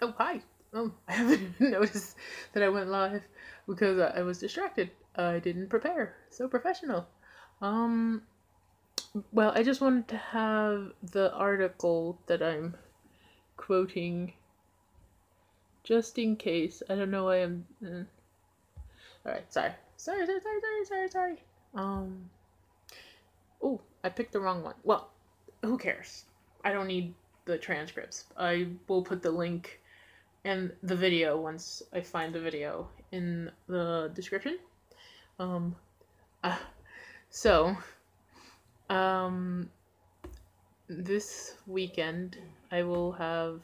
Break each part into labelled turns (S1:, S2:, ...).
S1: Oh, hi. Oh, I haven't even noticed that I went live because I was distracted. I didn't prepare. So professional. Um, well, I just wanted to have the article that I'm quoting just in case. I don't know why I'm. Alright, sorry. Sorry. Um, oh, I picked the wrong one. Well, who cares? I don't need the transcripts. I will put the link and the video once I find the video in the description. Um, uh, so, um, this weekend I will have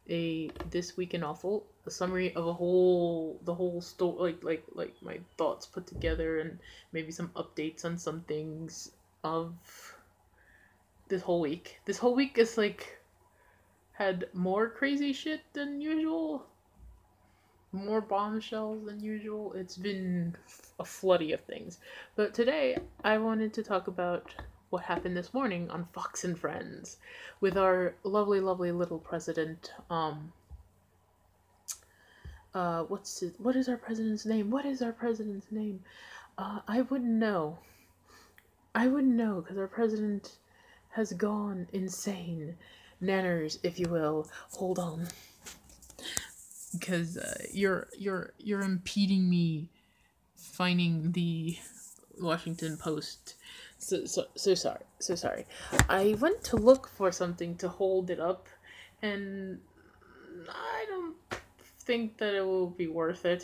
S1: a this week in awful a summary of the whole story, like my thoughts put together, and maybe some updates on some things of this whole week. This whole week is like had more crazy shit than usual, more bombshells than usual. It's been a floody of things. But today, I wanted to talk about what happened this morning on Fox and Friends with our lovely, lovely little president. What is our president's name? What is our president's name? I wouldn't know. I wouldn't know because our president has gone insane. Nanners, if you will. Hold on, because you're impeding me finding the Washington Post. So sorry. I went to look for something to hold it up, and I don't think that it will be worth it.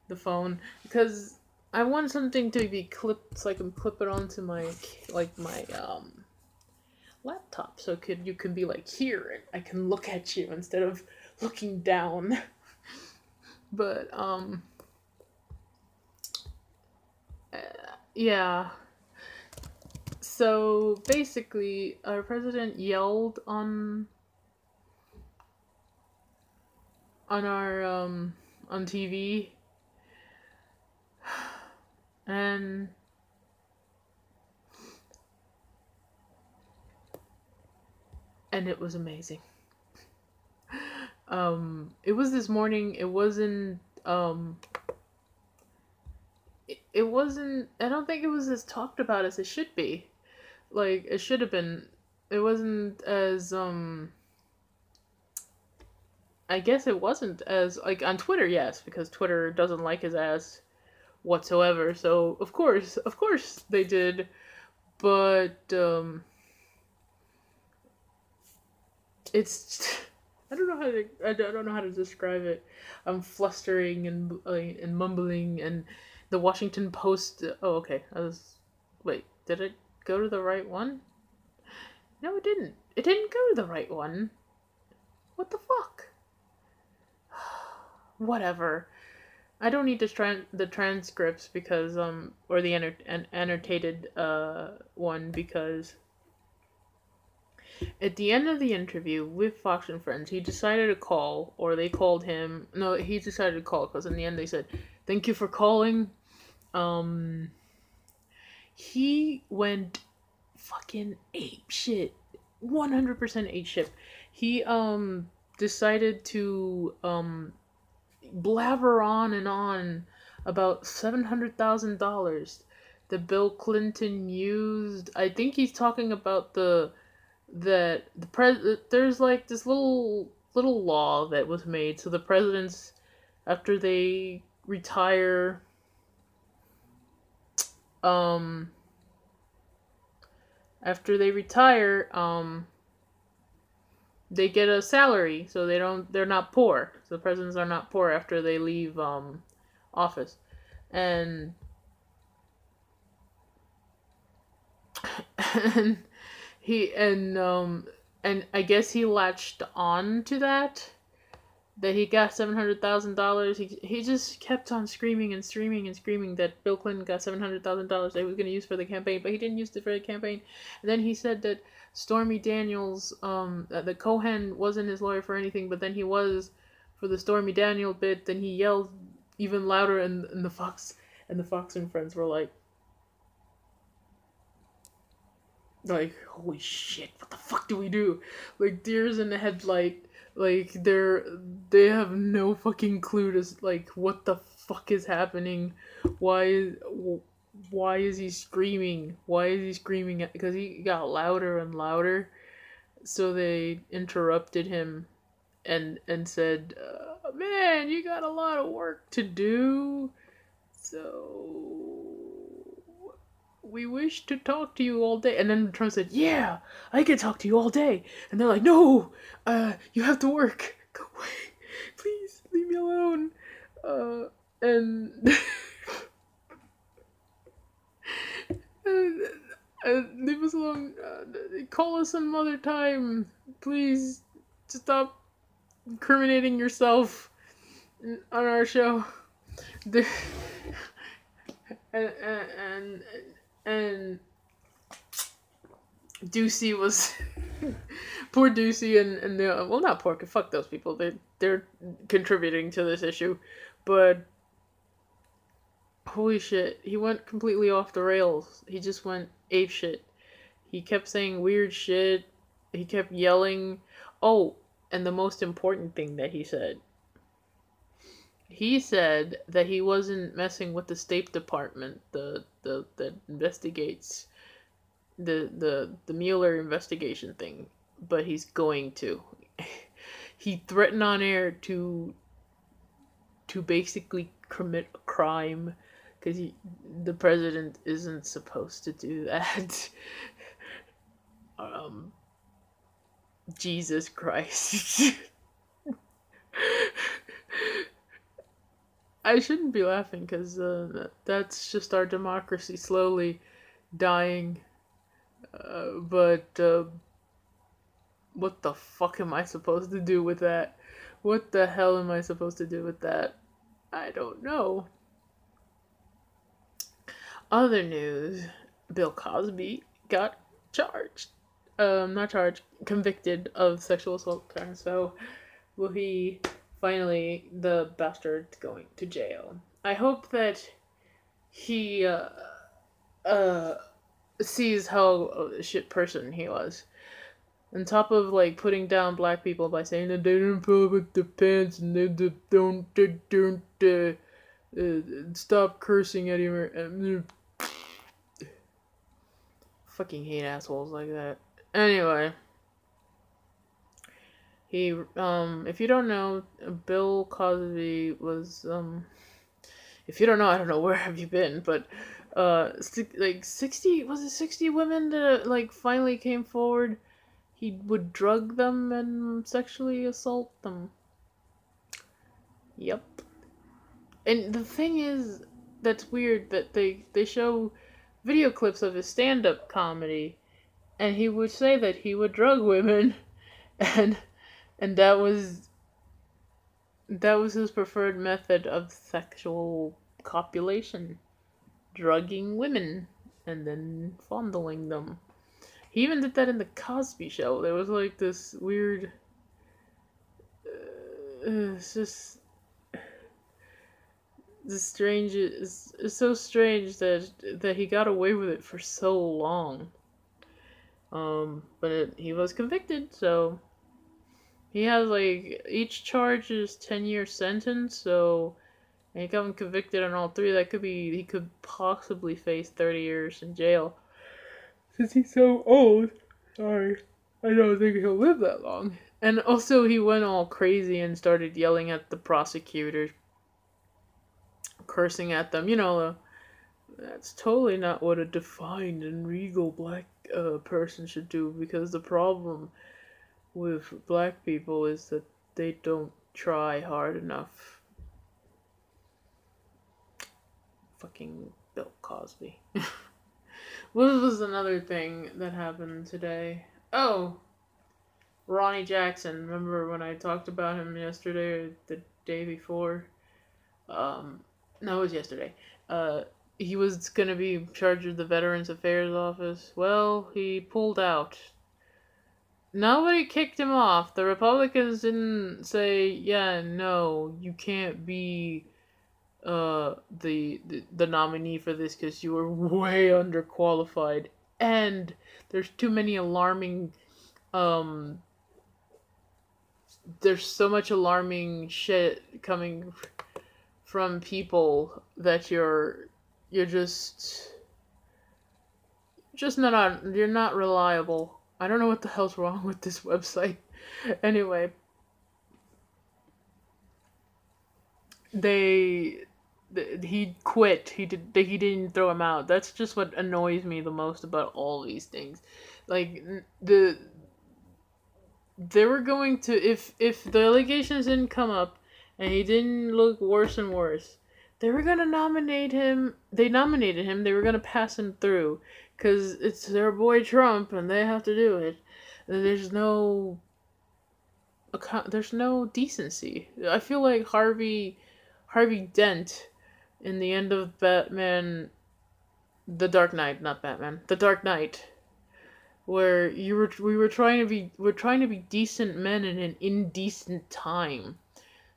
S1: The phone, because I want something to be clipped so I can clip it onto my laptop, so you can be like here and I can look at you instead of looking down. But uh, yeah. So basically, our president yelled on our on TV, and it was amazing. It was this morning. It wasn't it wasn't. I don't think it was as talked about as it should be. Like it should have been. It wasn't as I guess it wasn't as like on Twitter, yes, because Twitter doesn't like his ass whatsoever. So of course they did. But it's I don't know how to describe it. I'm flustering and mumbling, and the Washington Post. Oh, okay. Wait. Did it go to the right one? No, it didn't. It didn't go to the right one. What the fuck? Whatever. I don't need the transcripts because or the annotated one, because at the end of the interview with Fox and Friends, he decided to call, or they called him. No, he decided to call because in the end they said, "Thank you for calling." Um, he went fucking ape shit, 100% ape shit. He decided to blabber on and on about $700,000 that Bill Clinton used. I think he's talking about there's like this little law that was made so the presidents, after they retire, um after they retire they get a salary, so they're not poor. So the presidents are not poor after they leave office. And and he and I guess he latched on to that he got $700,000. He just kept on screaming and screaming and screaming that Bill Clinton got $700,000 that he was going to use for the campaign, but he didn't use it for the campaign. And then he said that Stormy Daniels, that Cohen wasn't his lawyer for anything, but then he was for the Stormy Daniels bit. Then he yelled even louder, and the Fox and Friends were like, holy shit, what the fuck do we do? Like deers in the headlight, Like they have no fucking clue to like what the fuck is happening. Why why is he screaming? Why is he screaming? Because he got louder and louder. So they interrupted him and said, "Man, you got a lot of work to do. So we wish to talk to you all day." And then Trump said, "Yeah, I can talk to you all day." And they're like, "No, you have to work. Go away. Please leave me alone." And leave us alone. Call us some other time. Please stop incriminating yourself on our show. and and and, and Ducey was poor Ducey and the well, not poor, fuck those people. They're contributing to this issue, but holy shit, he went completely off the rails. He just went ape shit. He kept saying weird shit. He kept yelling. Oh, and the most important thing that he said that he wasn't messing with the State Department, that investigates the Mueller investigation thing, but he's going to. He threatened on air to basically commit a crime because the president isn't supposed to do that. Jesus Christ. I shouldn't be laughing because that's just our democracy slowly dying. But what the fuck am I supposed to do with that? What the hell am I supposed to do with that? I don't know. Other news, Bill Cosby got charged. Not charged, convicted of sexual assault. So, will he finally, the bastard, going to jail? I hope that he sees how a shit person he was. On top of like putting down black people by saying that they didn't fill up with the pants and they don't stop cursing at him. Fucking hate assholes like that. Anyway, he if you don't know, Bill Cosby was if you don't know, I don't know, where have you been, but like 60, was it 60 women that like finally came forward? He would drug them and sexually assault them. Yep. And the thing is, that's weird that they show video clips of his stand-up comedy, and he would say that he would drug women, and that was his preferred method of sexual copulation, drugging women and then fondling them. He even did that in the Cosby Show. There was like this weird. It's just. It's strange. It's so strange that he got away with it for so long. But he was convicted, so he has like each charge is 10-year sentence. So and he got convicted on all three. That could be he could possibly face 30 years in jail. Since he's so old. Sorry. I don't think he'll live that long. And also he went all crazy and started yelling at the prosecutors, cursing at them. That's totally not what a defined and regal black person should do, because the problem with black people is that they don't try hard enough. Fucking Bill Cosby. What was another thing that happened today? Oh, Ronnie Jackson. Remember when I talked about him yesterday or the day before? No, it was yesterday. He was gonna be charged with the Veterans Affairs Office. Well, he pulled out. Nobody kicked him off. The Republicans didn't say, yeah, no, you can't be the nominee for this because you were way underqualified, and there's too many alarming there's so much alarming shit coming from people that you're just not you're not reliable. I don't know what the hell's wrong with this website. Anyway, they he quit. He didn't throw him out. That's just what annoys me the most about all these things. Like they were going to, if the allegations didn't come up and he didn't look worse and worse, they were gonna nominate him. They nominated him. They were gonna pass him through because it's their boy Trump and they have to do it. There's no decency. I feel like Harvey Dent in the end of Batman, The Dark Knight, not Batman, The Dark Knight, where we're trying to be decent men in an indecent time.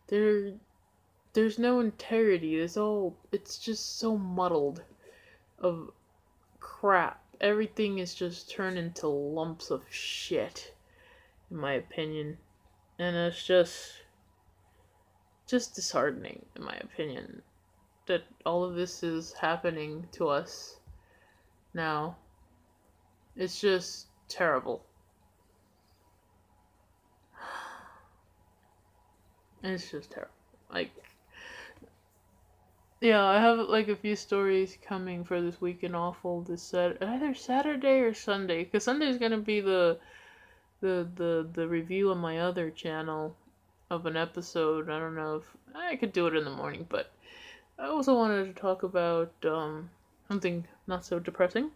S1: There's no integrity. It's just so muddled of crap. Everything is just turned into lumps of shit, in my opinion. And it's just disheartening, in my opinion, that all of this is happening to us now. It's just terrible. It's just terrible. Like, yeah, I have like a few stories coming for this week in awful either Saturday or Sunday, because Sunday's gonna be the review on my other channel of an episode. I don't know if I could do it in the morning, but I also wanted to talk about something not so depressing.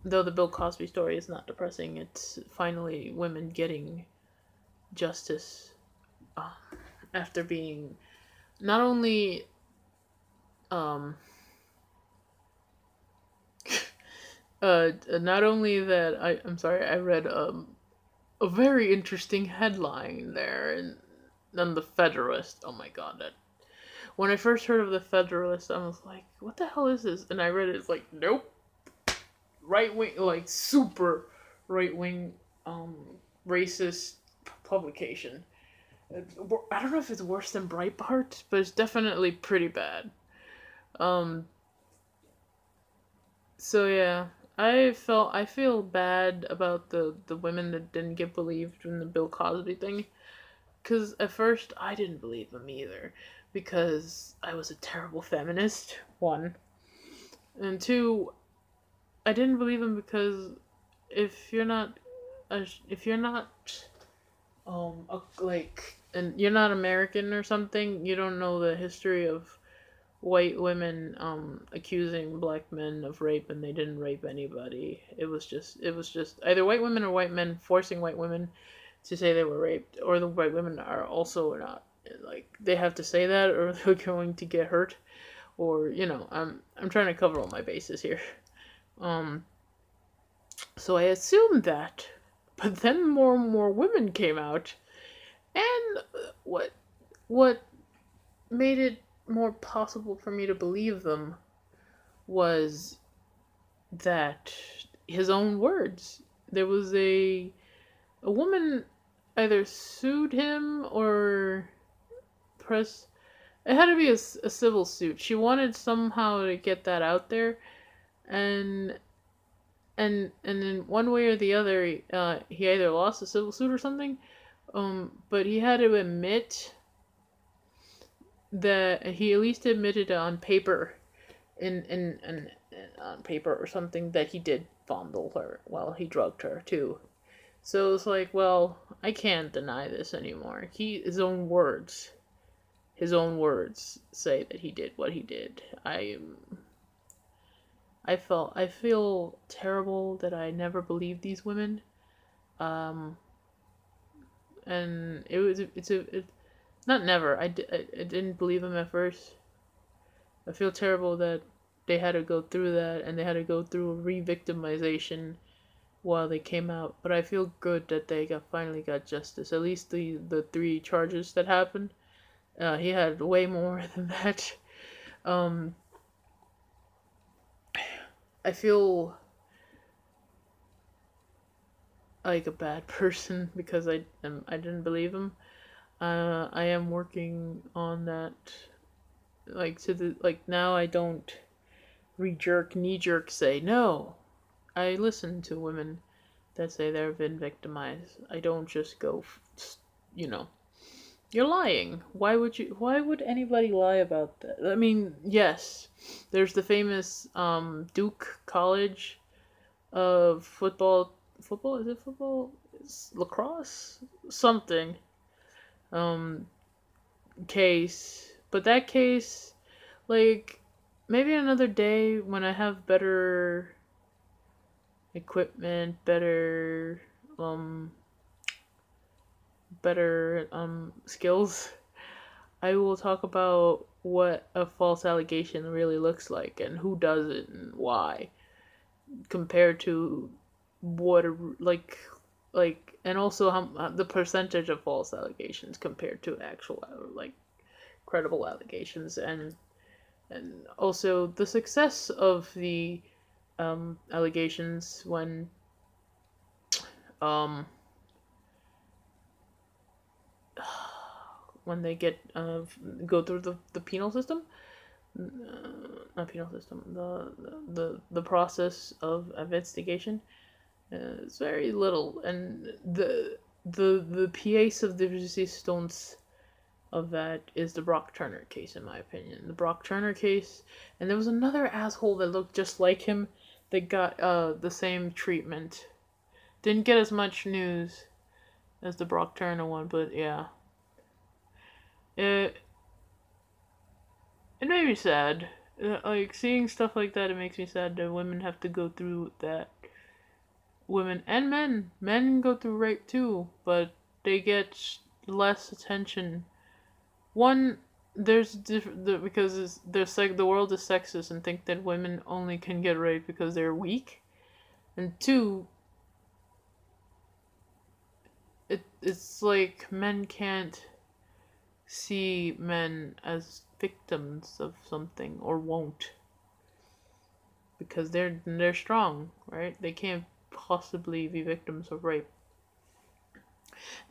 S1: Though the Bill Cosby story is not depressing, it's finally women getting justice after being not only not only that I'm sorry, I read a very interesting headline there on the Federalist. Oh my god, that when I first heard of the Federalist, I was like, what the hell is this? And I read it, it's like, nope. Right wing, like super right wing racist publication. I don't know if it's worse than Breitbart, but it's definitely pretty bad. So yeah, I feel bad about the women that didn't get believed in the Bill Cosby thing, because at first I didn't believe him either, because I was a terrible feminist, one, and two, I didn't believe him because if you're not like, and you're not American or something, you don't know the history of white women accusing black men of rape, and they didn't rape anybody. It was just either white women or white men forcing white women to say they were raped, or the white women are also not, like, they have to say that or they're going to get hurt, or I'm trying to cover all my bases here. So I assumed that, but then more and more women came out, and what made it more possible for me to believe them was that his own words. There was a woman either sued him or press. It had to be a civil suit. She wanted somehow to get that out there, and in one way or the other, he either lost a civil suit or something, but he had to admit that he at least admitted on paper, in on paper or something, that he did fondle her while he drugged her too. So it's like, well, I can't deny this anymore. His own words say that he did what he did. I feel terrible that I never believed these women, and not never. I didn't believe them at first. I feel terrible that they had to go through that, and they had to go through a re-victimization while they came out. But I feel good that they finally got justice. At least the 3 charges that happened. He had way more than that. I feel like a bad person because I didn't believe him. I am working on that. Like to the like now I don't knee jerk say no. I listen to women that say they've been victimized. I don't just go, you know, you're lying. Why would anybody lie about that? I mean, yes, there's the famous Duke College of football is it football? It's lacrosse something um case. But that case, like, maybe another day when I have better equipment, um better skills, I will talk about what a false allegation really looks like and who does it and why, compared to what and also how the percentage of false allegations compared to actual like credible allegations, and also the success of the allegations um when they get go through the penal system, not penal system, the process of investigation. It's very little, and the pièce of the resistance of that is the Brock Turner case, in my opinion. The Brock Turner case, and there was another asshole that looked just like him that got the same treatment. Didn't get as much news as the Brock Turner one, but yeah. It made me sad. Like, seeing stuff like that, it makes me sad that women have to go through that. Women and men go through rape too, but they get less attention. One, there's because the world is sexist and think that women only can get raped because they're weak, and two, it's like men can't see men as victims of something, or won't, because they're strong, right? They can't possibly be victims of rape.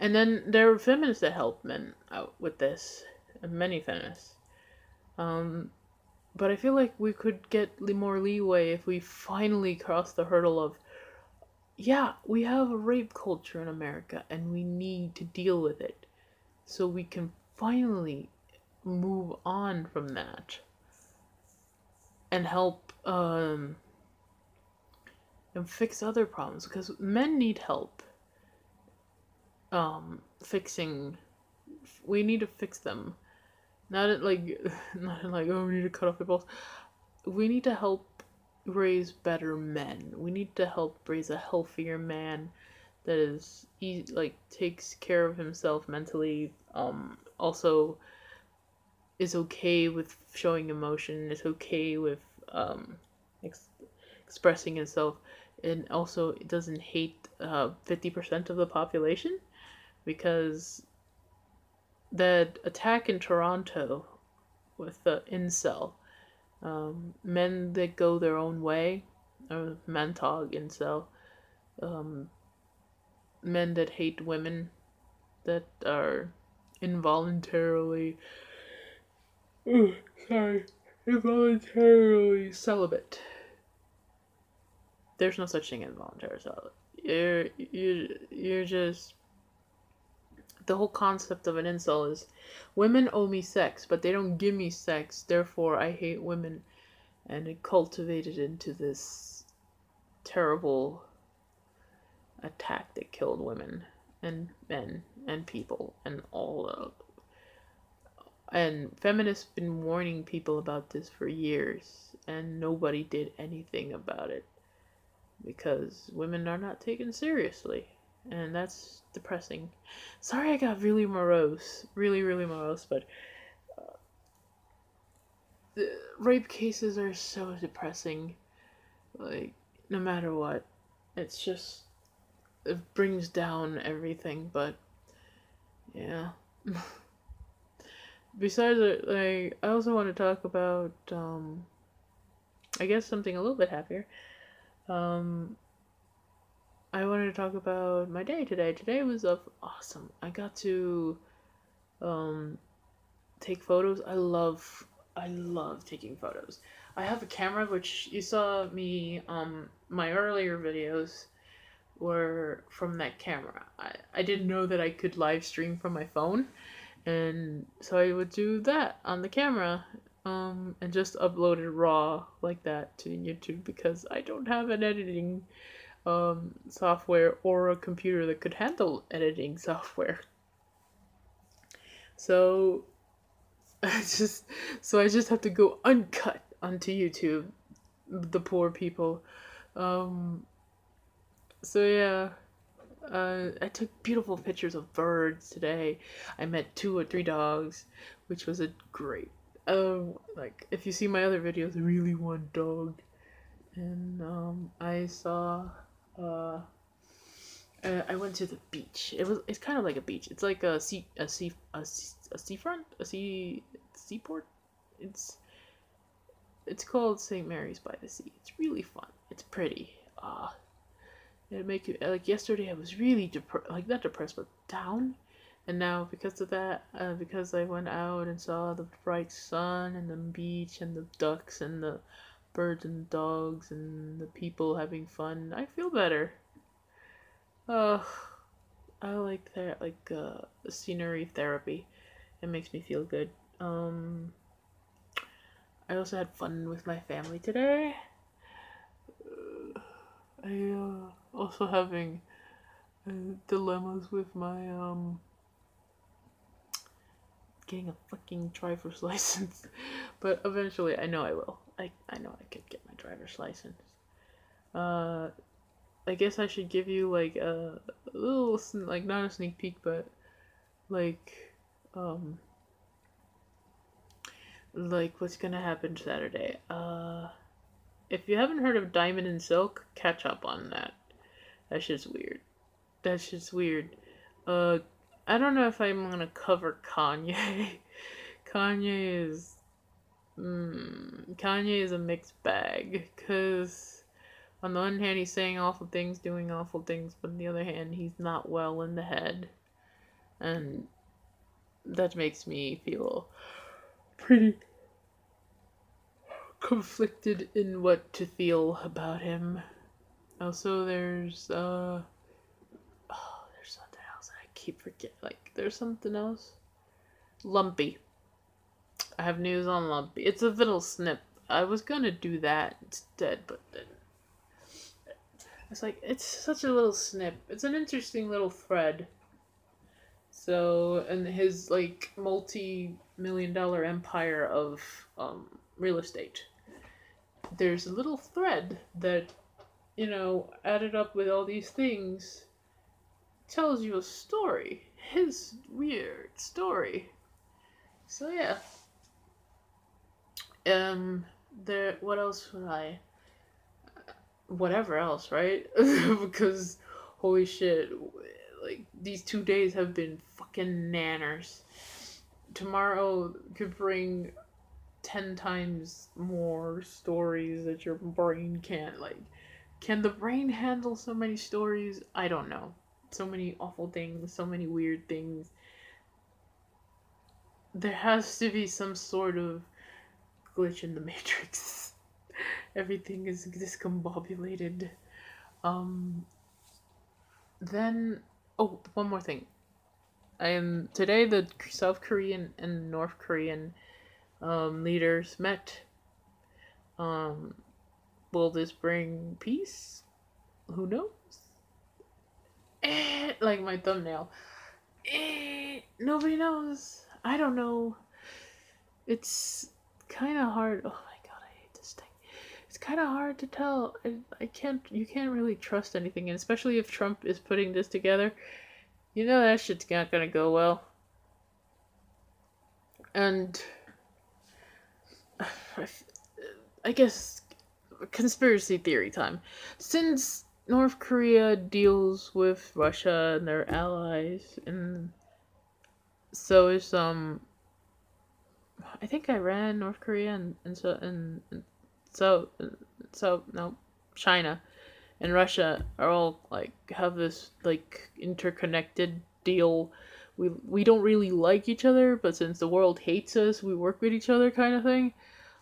S1: And then there are feminists that help men out with this, and many feminists. But I feel like we could get more leeway if we finally cross the hurdle of, yeah, we have a rape culture in America and we need to deal with it, so we can finally move on from that and help and fix other problems, because men need help fixing. We need to fix them, not like oh, we need to cut off the balls. We need to help raise better men. We need to help raise a healthier man that is takes care of himself mentally, also is okay with showing emotion, is okay with expressing himself, and also doesn't hate 50% of the population, because that attack in Toronto with the incel, men that go their own way, or mentog incel, men that hate women, that are involuntarily, involuntarily celibate. There's no such thing as involuntary celibate. You're just, the whole concept of an incel is, women owe me sex, but they don't give me sex, therefore I hate women. And it cultivated into this terrible attack that killed women and men and people and all of. And feminists been warning people about this for years, and nobody did anything about it, because women are not taken seriously, and that's depressing. Sorry I got really morose, really morose, but the rape cases are so depressing. Like, no matter what, it's just, it brings down everything. But yeah. Besides it, like, I also want to talk about I guess something a little bit happier. I wanted to talk about my day today. Today was awesome. I got to um take photos. I love taking photos. I have a camera which you saw me my earlier videos were from that camera. I didn't know that I could live stream from my phone, and so I would do that on the camera, and just upload it raw like that to YouTube because I don't have an editing software or a computer that could handle editing software. So I just I just have to go uncut onto YouTube. The poor people. Um, so yeah, I took beautiful pictures of birds today. I met 2 or 3 dogs, which was a great. Like if you see my other videos, I really want dog, and I saw. Uh, I went to the beach. It's kind of like a beach. It's like a seafront, seaport. It's it's called St. Mary's by the Sea. It's really fun. It's pretty. It make you like yesterday. I was really like not depressed, but down. And now because of that, because I went out and saw the bright sun and the beach and the ducks and the birds and dogs and the people having fun, I feel better. Uh, I like that, like scenery therapy. It makes me feel good. Um, I also had fun with my family today. I also having dilemmas with my getting a fucking driver's license, but eventually I know I will. I know I could get my driver's license. Uh, I guess I should give you like a little like not a sneak peek, but like um like what's gonna happen Saturday. If you haven't heard of Diamond and Silk, catch up on that. That shit's weird. That shit's weird. Uh, I don't know if I'm gonna cover Kanye. Kanye is, Kanye is a mixed bag. Cause on the one hand he's saying awful things, doing awful things, but on the other hand he's not well in the head, and that makes me feel pretty conflicted in what to feel about him. Also, there's something else I keep forgetting. Like, there's something else. Lumpy. I have news on Lumpy. It's a little snip. I was gonna do that instead, but then it's like it's such a little snip. It's an interesting little thread. So, and his like multi-million-dollar empire of real estate. There's a little thread that added up with all these things tells you a story. His weird story. So yeah. There. What else would I? Whatever else, right? Because holy shit, like these 2 days have been fucking nanners. Tomorrow could bring 10 times more stories that your brain can't. Like, can the brain handle so many stories? I don't know. So many awful things, so many weird things. There has to be some sort of glitch in the matrix. Everything is discombobulated. Then, oh, one more thing. Today the South Korean and North Korean leaders met. Will this bring peace? Who knows? Like my thumbnail. Nobody knows. I don't know. It's kind of hard. Oh my god, I hate this thing. It's kind of hard to tell. You can't really trust anything, and especially if Trump is putting this together. You know that shit's not gonna go well. And I guess conspiracy theory time. Since North Korea deals with Russia and their allies, and so is I think Iran, North Korea, and so no, China, and Russia are all like have this like interconnected deal. We don't really like each other, but since the world hates us, we work with each other kind of thing.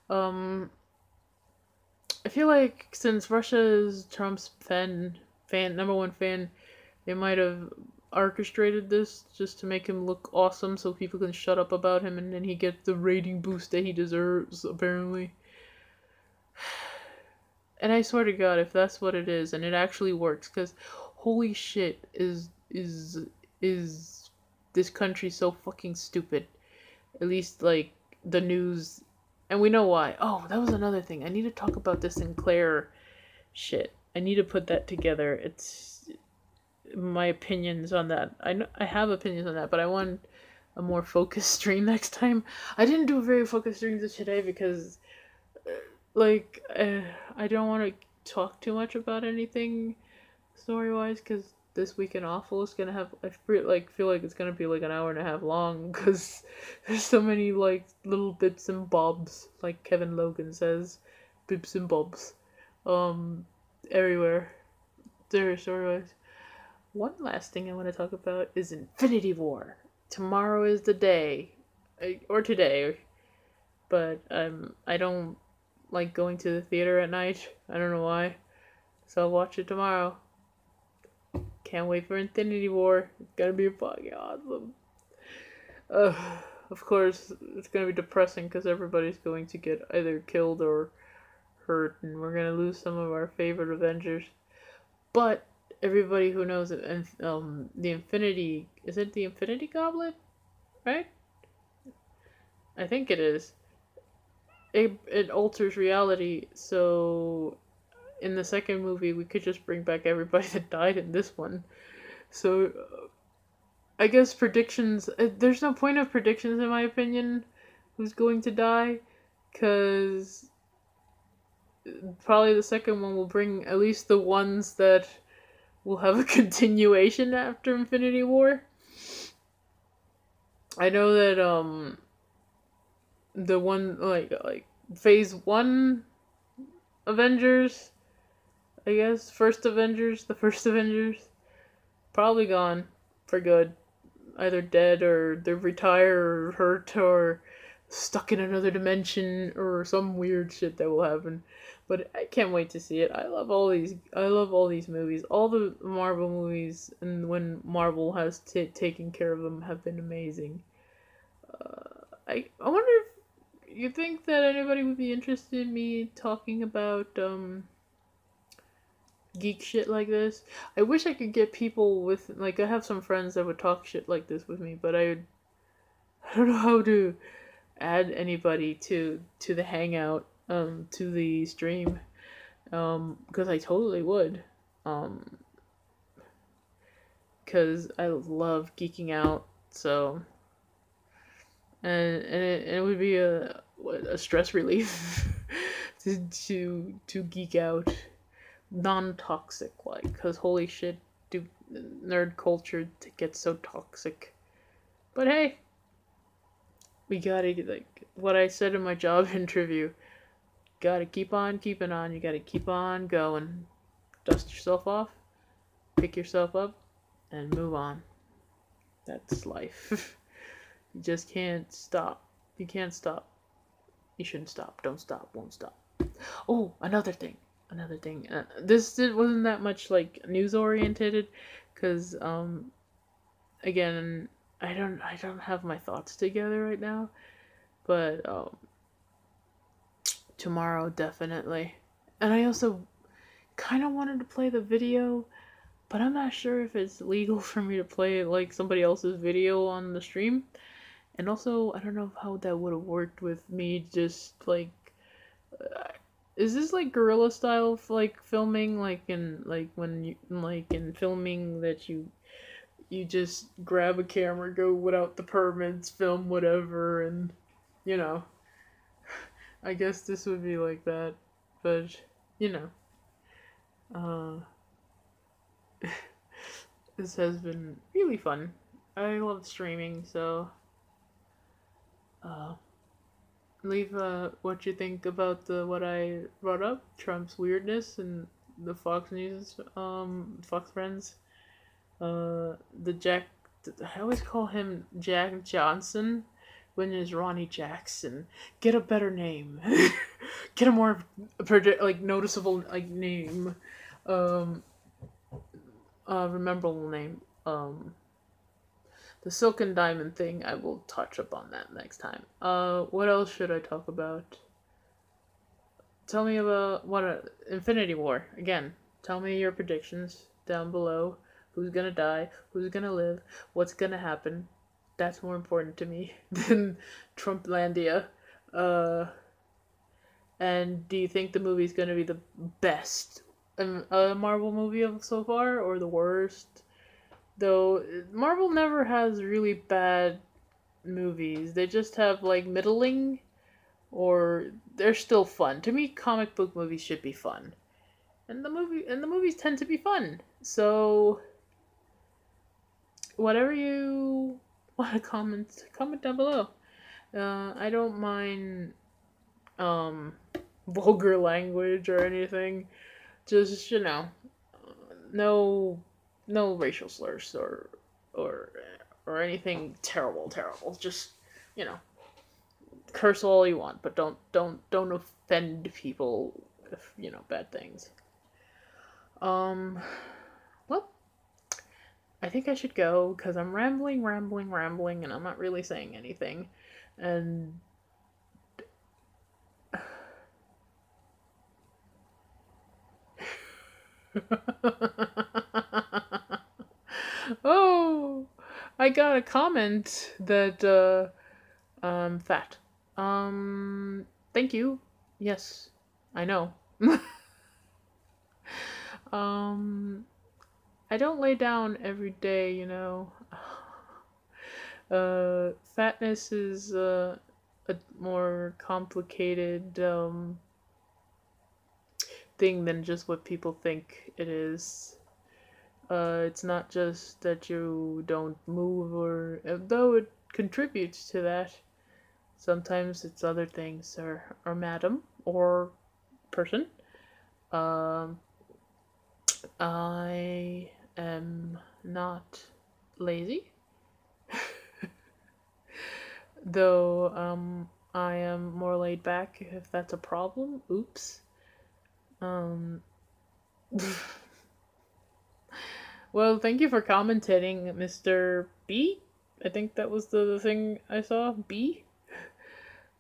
S1: Um I feel like since Russia is Trump's fan number one fan, they might have orchestrated this just to make him look awesome so people can shut up about him and then he gets the rating boost that he deserves, apparently. And I swear to God, if that's what it is, and it actually works, because holy shit, is this country so fucking stupid? At least like the news, and we know why. Oh, that was another thing. I need to talk about this Sinclair shit. I need to put that together. It's my opinions on that. I know I have opinions on that, but I want a more focused stream next time. I didn't do a very focused stream today because like I don't want to talk too much about anything story wise because this week in awful is gonna have feel like it's gonna be like an hour and a half long because there's so many like little bits and bobs, like Kevin Logan says, bits and bobs, everywhere. There story wise. One last thing I want to talk about is Infinity War. Tomorrow is the day, or today, but I don't like going to the theater at night. I don't know why. So I'll watch it tomorrow. Can't wait for Infinity War. It's gonna be fucking awesome. Uh, of course, it's gonna be depressing because everybody's going to get either killed or hurt, and we're gonna lose some of our favorite Avengers. But everybody who knows it, and the Infinity, is it the Infinity Goblet, right? I think it is. It alters reality, so in the second movie we could just bring back everybody that died in this one. So I guess predictions, there's no point of predictions in my opinion who's going to die, because probably the second one will bring at least the ones that will have a continuation after Infinity War. I know that the one like phase 1 Avengers, I guess, the first Avengers, probably gone for good. Either dead or they're retired or hurt or stuck in another dimension or some weird shit that will happen. But I can't wait to see it. I love all these movies. All the Marvel movies, and when Marvel has taken care of them, have been amazing. I wonder if you think that anybody would be interested in me talking about geek shit like this. I wish I could get people with, like, I have some friends that would talk shit like this with me, but I don't know how to add anybody to the hangout, to the stream, because I totally would, because I love geeking out. So and it would be a stress relief to geek out, non-toxic, like, because holy shit, do nerd culture gets so toxic. But hey, we gotta, like what I said in my job interview, gotta keep on keeping on. You gotta keep on going. Dust yourself off, pick yourself up, and move on. That's life. You just can't stop. You can't stop. You shouldn't stop. Don't stop. Won't stop. Oh, another thing. This wasn't that much like news oriented, because again, I don't have my thoughts together right now, but tomorrow definitely. And I also kind of wanted to play the video, but I'm not sure if it's legal for me to play like somebody else's video on the stream. And also, I don't know how that would have worked with me just like. Is this like guerrilla style like filming, like in like when you like in filming that you just grab a camera, go without the permits, film whatever, and you know, I guess this would be like that, but you know, this has been really fun. I love streaming, so leave what you think about the what I brought up, Trump's weirdness, and the Fox News, Fox Friends. The Jack, I always call him Jack Johnson when it's Ronnie Jackson. Get a better name. Get a more like noticeable like name. Um, Memorable name. The Silk and Diamond thing. I will touch upon that next time. What else should I talk about? Tell me about Infinity War again. Tell me your predictions down below. Who's gonna die? Who's gonna live? What's gonna happen? That's more important to me than Trumplandia. Uh, and do you think the movie's gonna be the best Marvel movie of so far, or the worst? Though Marvel never has really bad movies. They just have like middling, or they're still fun. To me, comic book movies should be fun, and the movies tend to be fun. So whatever you want to comment down below. I don't mind vulgar language or anything. Just no racial slurs or or anything terrible. Just you know, curse all you want, but don't offend people if bad things. Well, I think I should go because I'm rambling, and I'm not really saying anything. And oh, I got a comment that fat. Thank you. Yes, I know. I don't lay down every day, Fatness is a more complicated thing than just what people think it is. It's not just that you don't move, or though it contributes to that. Sometimes it's other things, or madam, or person. I am not lazy. Though, I am more laid back if that's a problem. Oops. Well, thank you for commentating, Mr. B. I think that was the thing I saw. B?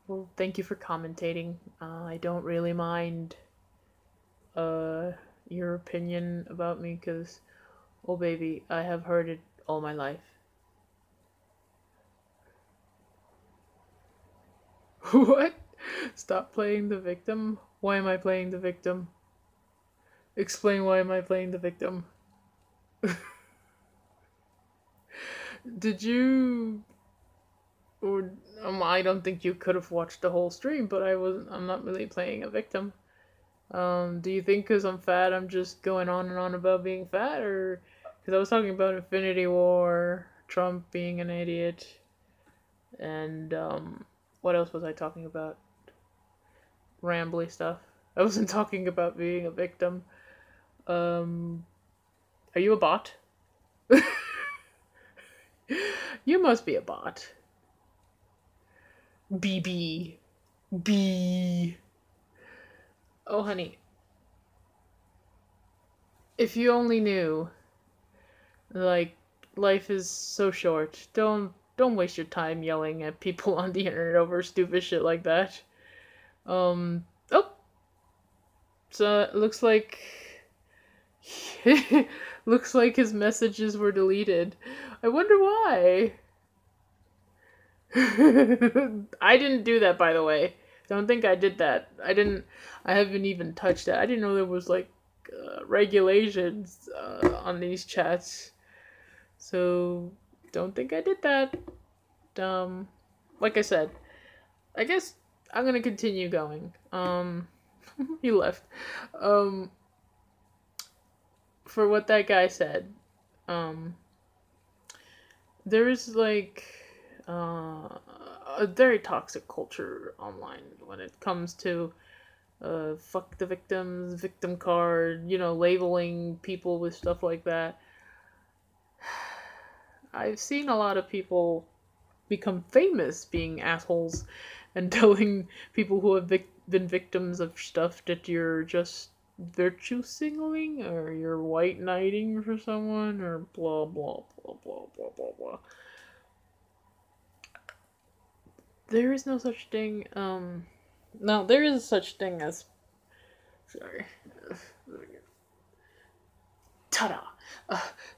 S1: Well, thank you for commentating. I don't really mind your opinion about me, because, oh baby, I have heard it all my life. What? Stop playing the victim? Why am I playing the victim? Explain why am I playing the victim? Did you... Or I don't think you could have watched the whole stream, but I'm not really playing a victim. Do you think because I'm fat, I'm just going on and on about being fat, or because I was talking about Infinity War, Trump being an idiot, and what else was I talking about? Rambly stuff. I wasn't talking about being a victim. Are you a bot? You must be a bot. BB. B. Oh, honey. If you only knew, like, life is so short. Don't waste your time yelling at people on the internet over stupid shit like that. Oh. So it looks like looks like his messages were deleted. I wonder why. I didn't do that, by the way. Don't think I did that. I haven't even touched that. I didn't know there was like regulations on these chats. So don't think I did that. Like I said, I guess I'm gonna continue going. He left. For what that guy said, there is like a very toxic culture online when it comes to fuck the victims, victim card, labeling people with stuff like that. I've seen a lot of people become famous being assholes and telling people who have been victims of stuff that you're just virtue signaling or you're white knighting for someone or blah blah blah blah blah blah blah. There is no such thing. No, there is such thing as. Sorry. Ta-da!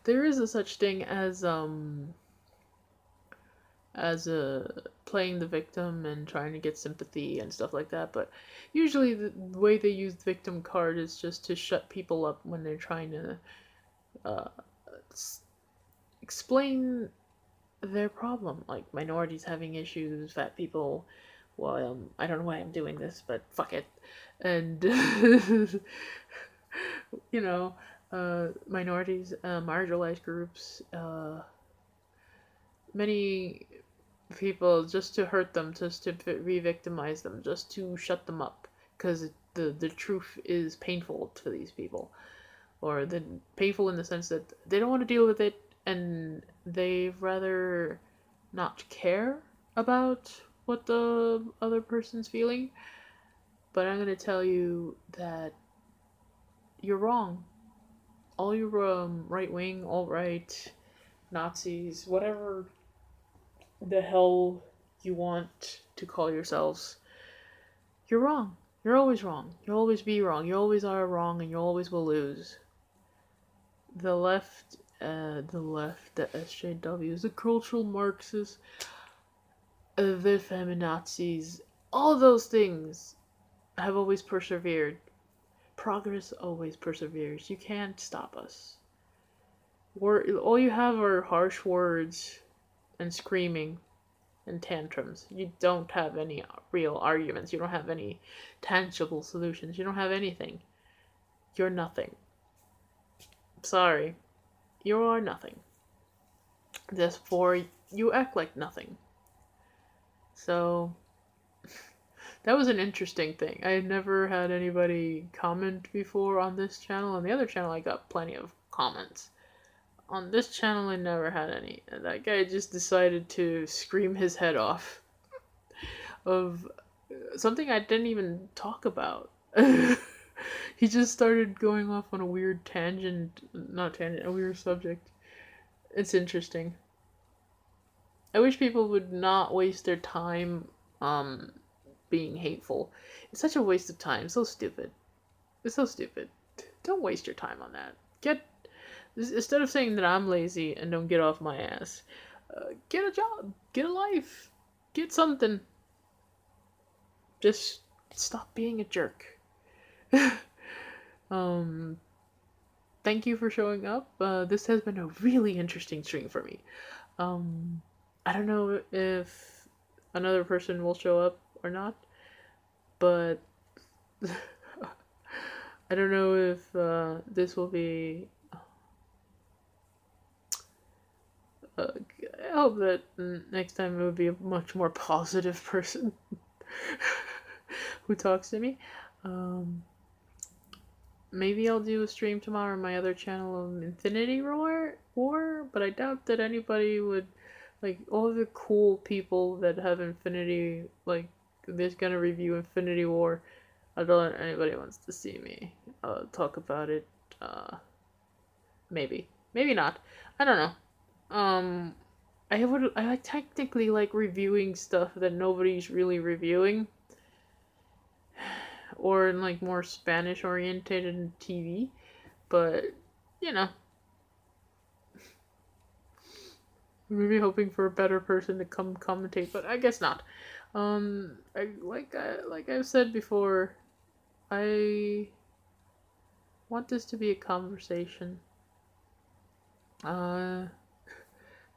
S1: There is a such thing as playing the victim and trying to get sympathy and stuff like that, but usually the way they use the victim card is just to shut people up when they're trying to uh, explain their problem, like minorities having issues, fat people. Well, I don't know why I'm doing this, but fuck it. And you know, minorities, marginalized groups, many people, just to hurt them, just to re-victimize them, just to shut them up, because the truth is painful to these people, or the painful in the sense that they don't want to deal with it, and they'd rather not care about what the other person's feeling. But I'm gonna tell you that you're wrong. All your right wing, alt right, Nazis, whatever the hell you want to call yourselves, you're wrong. You're always wrong. You'll always be wrong. You always are wrong, and you always will lose. The left, the SJWs, the cultural Marxists, the feminazis, all those things have always persevered. Progress always perseveres. You can't stop us. All you have are harsh words and screaming and tantrums. You don't have any real arguments. You don't have any tangible solutions. You don't have anything. You're nothing. Sorry. You are nothing. Therefore, you act like nothing. So, that was an interesting thing. I had never had anybody comment before on this channel. On the other channel, I got plenty of comments. On this channel, I never had any. And that guy just decided to scream his head off of something I didn't even talk about. He just started going off on a weird tangent. Not tangent, a weird subject. It's interesting. I wish people would not waste their time being hateful. It's such a waste of time. So stupid. It's so stupid. Don't waste your time on that. Instead of saying that I'm lazy and don't get off my ass, get a job, get a life, get something. Just stop being a jerk. Thank you for showing up. This has been a really interesting stream for me. I don't know if another person will show up or not, but I don't know if this will be. I hope that next time it would be a much more positive person who talks to me. Maybe I'll do a stream tomorrow on my other channel of Infinity War, but I doubt that anybody would, like, all the cool people that have Infinity, like, they're gonna review Infinity War. I don't think anybody wants to see me talk about it. Maybe not. I don't know. I technically like reviewing stuff that nobody's really reviewing, or in like more Spanish oriented TV, but maybe hoping for a better person to come commentate, but I guess not. Like I've said before, I want this to be a conversation.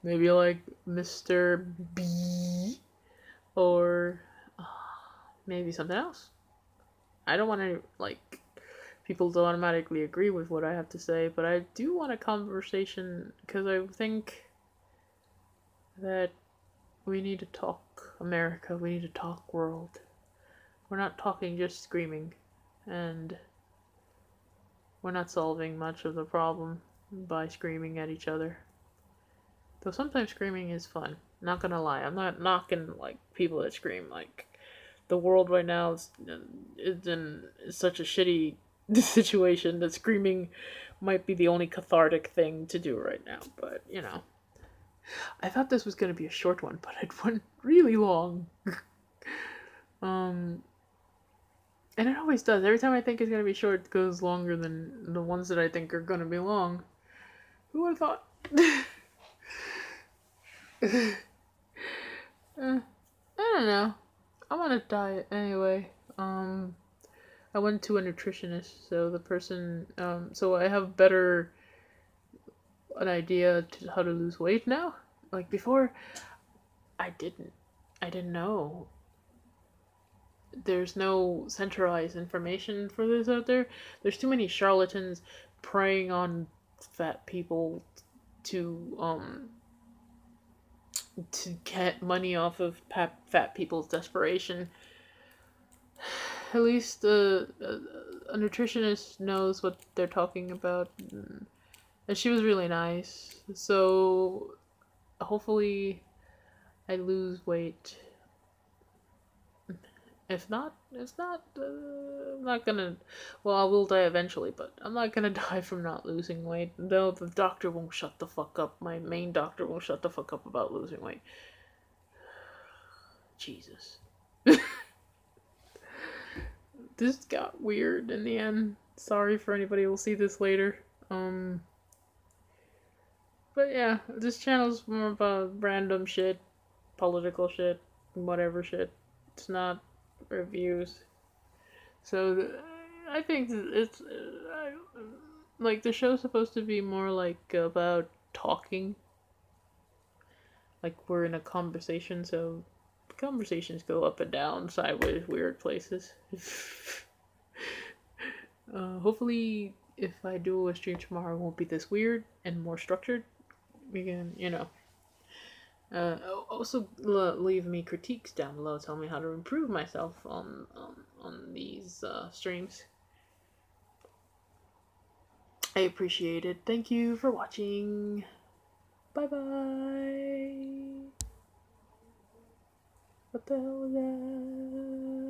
S1: Maybe like Mr. B, or maybe something else. I don't want to, like, people to automatically agree with what I have to say, but I do want a conversation, because I think that we need to talk America, we need to talk world. We're not talking just screaming. and we're not solving much of the problem by screaming at each other. Though sometimes screaming is fun. Not gonna lie, I'm not knocking like people that scream. Like the world right now is in such a shitty situation that screaming might be the only cathartic thing to do right now. But you know, I thought this was gonna be a short one, but it went really long. um, and it always does. Every time I think it's gonna be short, it goes longer than the ones that I think are gonna be long. Who would have thought? I don't know. I'm on a diet anyway. I went to a nutritionist, so the person, so I have better an idea to how to lose weight now. Like before, I didn't. I didn't know. There's no centralized information for this out there. There's too many charlatans preying on fat people to get money off of fat people's desperation. At least a nutritionist knows what they're talking about, and she was really nice. So hopefully, I lose weight. If not, I'm not gonna. Well, I will die eventually, but I'm not gonna die from not losing weight. Though the doctor won't shut the fuck up. My main doctor won't shut the fuck up about losing weight. Jesus. This got weird in the end. Sorry for anybody who will see this later. But yeah, this channel's more about random shit, political shit, whatever shit. It's not reviews. So I think it's like the show's supposed to be more like about talking. Like we're in a conversation, so conversations go up and down, sideways, weird places. Hopefully, if I do a stream tomorrow, it won't be this weird and more structured. We can, you know. Also, leave me critiques down below. Tell me how to improve myself on these streams. I appreciate it. Thank you for watching. Bye bye. What the hell was that?